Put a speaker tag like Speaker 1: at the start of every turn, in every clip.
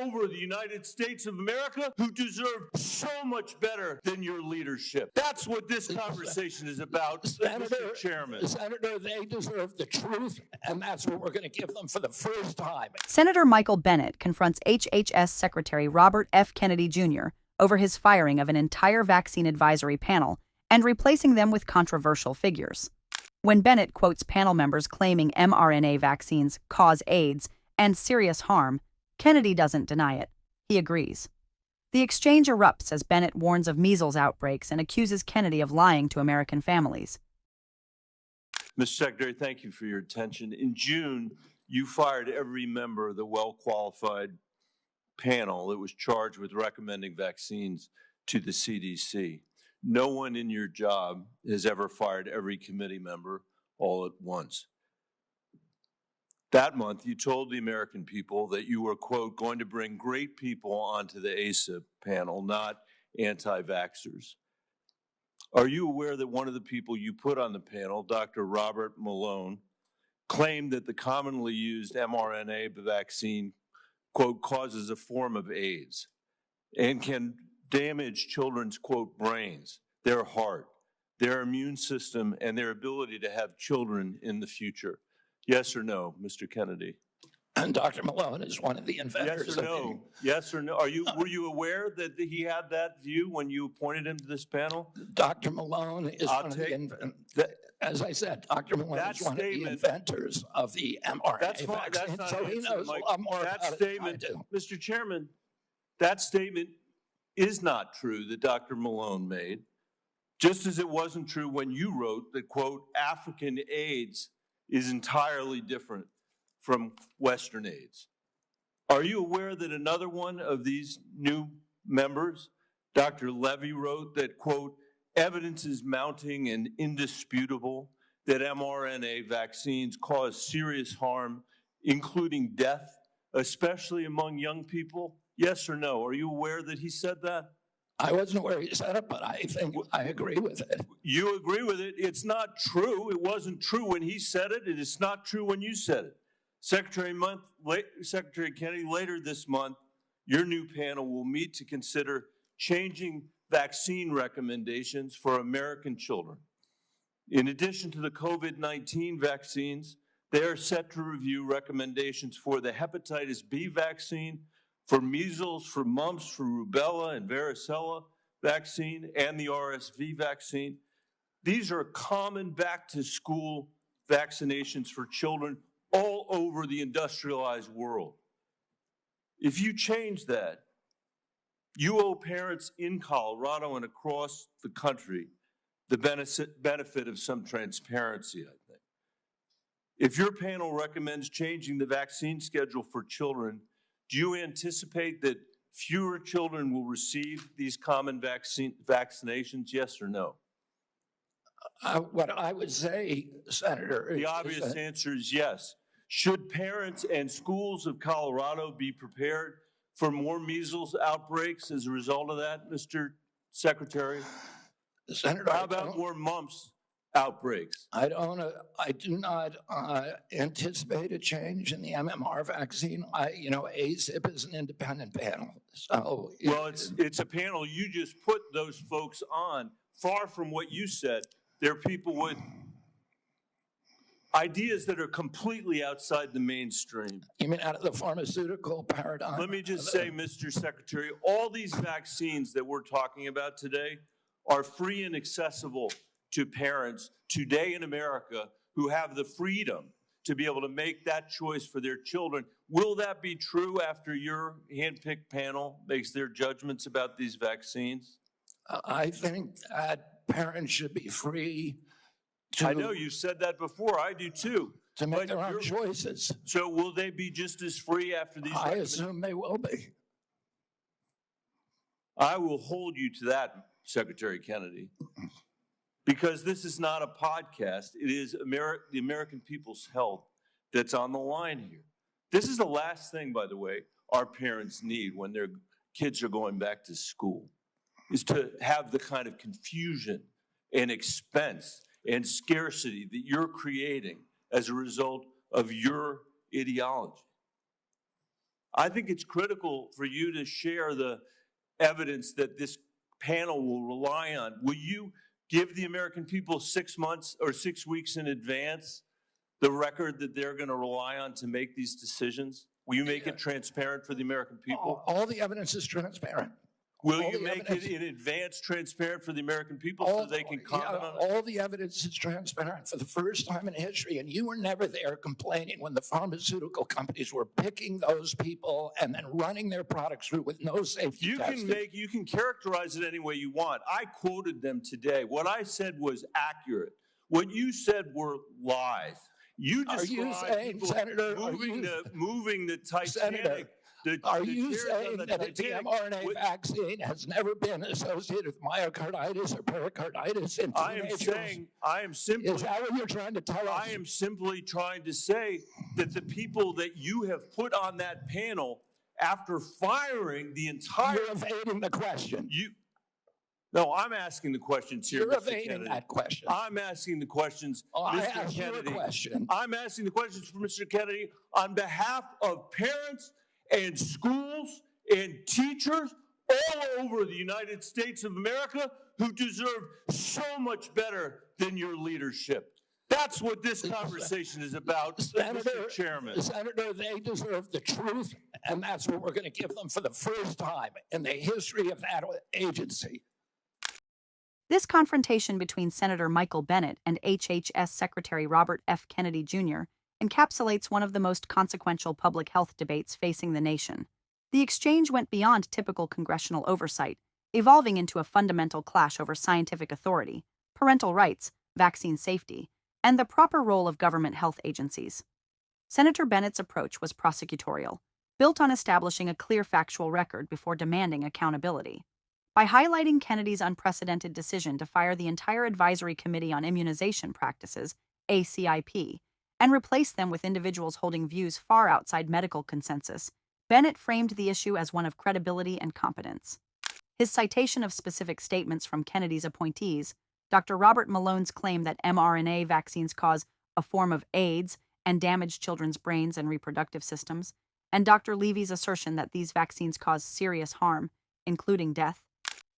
Speaker 1: over the United States of America who deserve so much better than your leadership. That's what this conversation is about, Mr. Chairman.
Speaker 2: Senator, they deserve the truth, and that's what we're going to give them for the first time.
Speaker 3: Senator Michael Bennet confronts HHS Secretary Robert F. Kennedy Jr. over his firing of an entire vaccine advisory panel and replacing them with controversial figures. When Bennet quotes panel members claiming mRNA vaccines cause AIDS and serious harm, Kennedy doesn't deny it. He agrees. The exchange erupts as Bennet warns of measles outbreaks and accuses Kennedy of lying to American families.
Speaker 1: Mr. Secretary, thank you for your attention. In June, you fired every member of the well-qualified panel that was charged with recommending vaccines to the CDC. No one in your job has ever fired every committee member all at once. That month, you told the American people that you were, quote, going to bring great people onto the ACIP panel, not anti-vaxxers. Are you aware that one of the people you put on the panel, Dr. Robert Malone, claimed that the commonly used mRNA vaccine, quote, causes a form of AIDS and can damage children's, quote, brains, their heart, their immune system, and their ability to have children in the future? Yes or no, Mr. Kennedy?
Speaker 2: And Dr. Malone is one of the inventors.
Speaker 1: Yes or no? Yes or no? Were you aware that he had that view when you appointed him to this panel?
Speaker 2: Dr. Malone is one of the inventors. As I said, Dr. Malone is one of the inventors of the mRNA vaccine, so he knows a lot more about it than I do.
Speaker 1: Mr. Chairman, that statement is not true that Dr. Malone made, just as it wasn't true when you wrote that, quote, African AIDS is entirely different from Western AIDS. Are you aware that another one of these new members, Dr. Levy, wrote that, quote, evidence is mounting and indisputable that mRNA vaccines cause serious harm, including death, especially among young people? Yes or no? Are you aware that he said that?
Speaker 2: I wasn't aware he said it, but I think I agree with it.
Speaker 1: You agree with it? It's not true. It wasn't true when he said it. It is not true when you said it. Secretary Kennedy, later this month, your new panel will meet to consider changing vaccine recommendations for American children. In addition to the COVID-19 vaccines, they are set to review recommendations for the hepatitis B vaccine, for measles, for mumps, for rubella and varicella vaccine, and the RSV vaccine. These are common back-to-school vaccinations for children all over the industrialized world. If you change that, you owe parents in Colorado and across the country the benefit of some transparency, I think. If your panel recommends changing the vaccine schedule for children, do you anticipate that fewer children will receive these common vaccinations, yes or no?
Speaker 2: What I would say, Senator,
Speaker 1: the obvious answer is yes. Should parents and schools of Colorado be prepared for more measles outbreaks as a result of that, Mr. Secretary?
Speaker 2: Senator,
Speaker 1: how about more mumps outbreaks?
Speaker 2: I do not anticipate a change in the MMR vaccine. ACIP is an independent panel. So
Speaker 1: well, it's a panel you just put those folks on. Far from what you said, they're people with ideas that are completely outside the mainstream.
Speaker 2: You mean out of the pharmaceutical paradigm?
Speaker 1: Let me just say, Mr. Secretary, all these vaccines that we're talking about today are free and accessible to parents today in America who have the freedom to be able to make that choice for their children. Will that be true after your handpicked panel makes their judgments about these vaccines?
Speaker 2: I think that parents should be free to...
Speaker 1: I know you said that before. I do too.
Speaker 2: To make their own choices.
Speaker 1: So will they be just as free after these?
Speaker 2: I assume they will be.
Speaker 1: I will hold you to that, Secretary Kennedy, because this is not a podcast. It is the American people's health that's on the line here. This is the last thing, by the way, our parents need when their kids are going back to school, is to have the kind of confusion and expense and scarcity that you're creating as a result of your ideology. I think it's critical for you to share the evidence that this panel will rely on. Will you give the American people 6 months or 6 weeks in advance the record that they're going to rely on to make these decisions? Will you make it transparent for the American people?
Speaker 2: All the evidence is transparent.
Speaker 1: Will you make it in advance transparent for the American people so they can comment on it?
Speaker 2: All the evidence is transparent for the first time in history, and you were never there complaining when the pharmaceutical companies were picking those people and then running their products through with no safety testing.
Speaker 1: You can characterize it any way you want. I quoted them today. What I said was accurate. What you said were lies. You described moving the Titanic. Senator,
Speaker 2: are you saying that the mRNA vaccine has never been associated with myocarditis or pericarditis in teenagers? Is that what you're trying to tell us?
Speaker 1: I am simply trying to say that the people that you have put on that panel, after firing the entire...
Speaker 2: You're evading the question.
Speaker 1: No, I'm asking the questions here,
Speaker 2: You're evading that question.
Speaker 1: I'm asking the questions, Mr. Kennedy. I'm asking the questions for Mr. Kennedy on behalf of parents and schools and teachers all over the United States of America who deserve so much better than your leadership. That's what this conversation is about, Mr. Chairman.
Speaker 2: Senator, they deserve the truth, and that's what we're going to give them for the first time in the history of that agency.
Speaker 3: This confrontation between Senator Michael Bennet and HHS Secretary Robert F. Kennedy Jr. encapsulates one of the most consequential public health debates facing the nation. The exchange went beyond typical congressional oversight, evolving into a fundamental clash over scientific authority, parental rights, vaccine safety, and the proper role of government health agencies. Senator Bennett's approach was prosecutorial, built on establishing a clear factual record before demanding accountability. By highlighting Kennedy's unprecedented decision to fire the entire Advisory Committee on Immunization Practices, ACIP, and replace them with individuals holding views far outside medical consensus, Bennet framed the issue as one of credibility and competence. His citation of specific statements from Kennedy's appointees, Dr. Robert Malone's claim that mRNA vaccines cause a form of AIDS and damage children's brains and reproductive systems, and Dr. Levy's assertion that these vaccines cause serious harm, including death,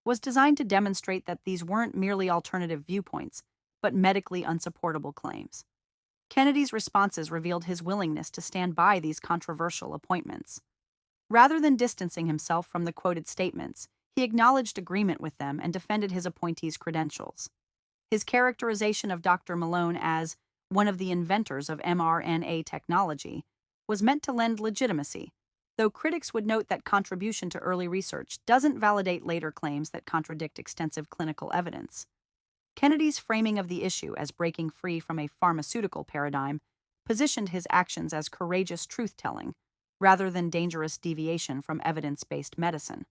Speaker 3: was designed to demonstrate that these weren't merely alternative viewpoints, but medically unsupportable claims. Kennedy's responses revealed his willingness to stand by these controversial appointments. Rather than distancing himself from the quoted statements, he acknowledged agreement with them and defended his appointees' credentials. His characterization of Dr. Malone as one of the inventors of mRNA technology was meant to lend legitimacy, though critics would note that contribution to early research doesn't validate later claims that contradict extensive clinical evidence. Kennedy's framing of the issue as breaking free from a pharmaceutical paradigm positioned his actions as courageous truth-telling, rather than dangerous deviation from evidence-based medicine.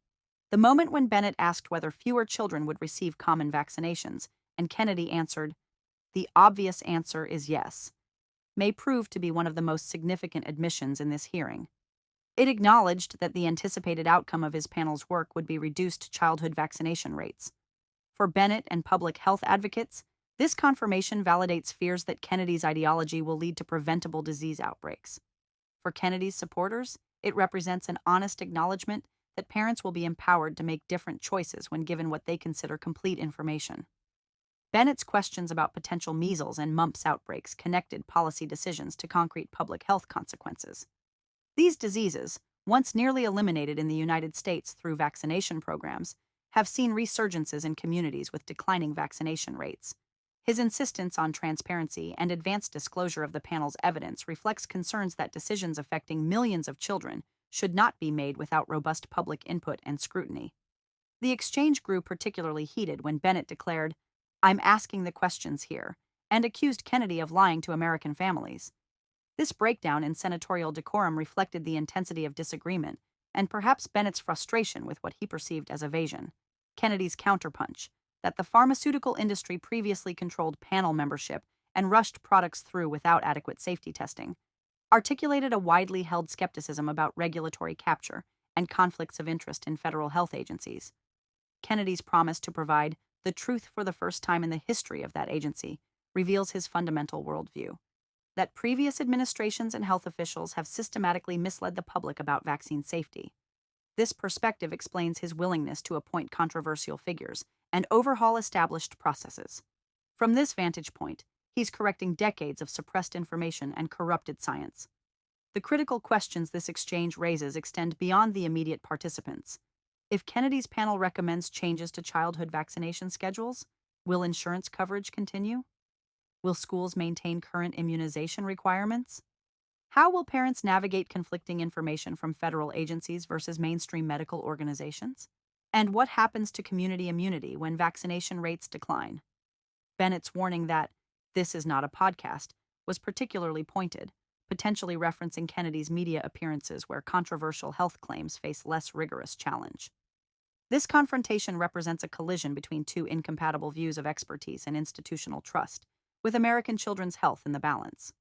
Speaker 3: The moment when Bennet asked whether fewer children would receive common vaccinations, and Kennedy answered, "The obvious answer is yes," may prove to be one of the most significant admissions in this hearing. It acknowledged that the anticipated outcome of his panel's work would be reduced childhood vaccination rates. For Bennet and public health advocates, this confirmation validates fears that Kennedy's ideology will lead to preventable disease outbreaks. For Kennedy's supporters, it represents an honest acknowledgement that parents will be empowered to make different choices when given what they consider complete information. Bennett's questions about potential measles and mumps outbreaks connected policy decisions to concrete public health consequences. These diseases, once nearly eliminated in the United States through vaccination programs, have seen resurgences in communities with declining vaccination rates. His insistence on transparency and advanced disclosure of the panel's evidence reflects concerns that decisions affecting millions of children should not be made without robust public input and scrutiny. The exchange grew particularly heated when Bennet declared, "I'm asking the questions here," and accused Kennedy of lying to American families. This breakdown in senatorial decorum reflected the intensity of disagreement and perhaps Bennett's frustration with what he perceived as evasion. Kennedy's counterpunch, that the pharmaceutical industry previously controlled panel membership and rushed products through without adequate safety testing, articulated a widely held skepticism about regulatory capture and conflicts of interest in federal health agencies. Kennedy's promise to provide the truth for the first time in the history of that agency reveals his fundamental worldview. that previous administrations and health officials have systematically misled the public about vaccine safety. This perspective explains his willingness to appoint controversial figures and overhaul established processes. From this vantage point, he's correcting decades of suppressed information and corrupted science. The critical questions this exchange raises extend beyond the immediate participants. If Kennedy's panel recommends changes to childhood vaccination schedules, will insurance coverage continue? Will schools maintain current immunization requirements? How will parents navigate conflicting information from federal agencies versus mainstream medical organizations? And what happens to community immunity when vaccination rates decline? Bennett's warning that "this is not a podcast" was particularly pointed, potentially referencing Kennedy's media appearances where controversial health claims face less rigorous challenge. This confrontation represents a collision between two incompatible views of expertise and institutional trust, with American children's health in the balance.